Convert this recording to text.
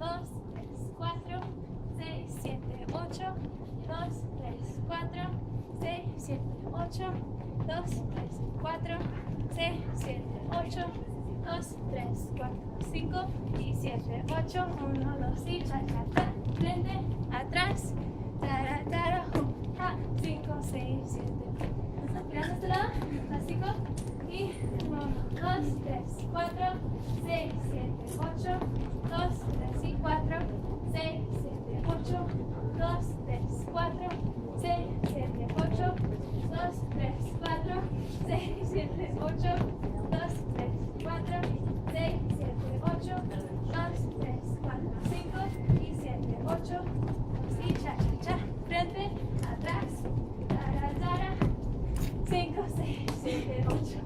2, 3, 4, 6, 7, 8, 2, 3, 4, 6, 7, 8, 2, 3, 4, 6, 7, 8, 2, 3, 4, 5 y 7, 8, 1, 2 y cha, cha, cha, frente, atrás, tara, tara, 5, 6, 7, mirando este lado, básico, y 1, 2, 3, 4, 6, 7, 8, 2, 3 y 4, 6, 7, 8, 2, 3, 4, 6, 7, 8, 2, 3, 4, 6, 7, 8, 2, 3, 4, 6, 7, 8, 2, 3, 4, 5 y 7, 8, y cha, cha, cha, frente, atrás, tara, tara, 5, 6, 7, 8,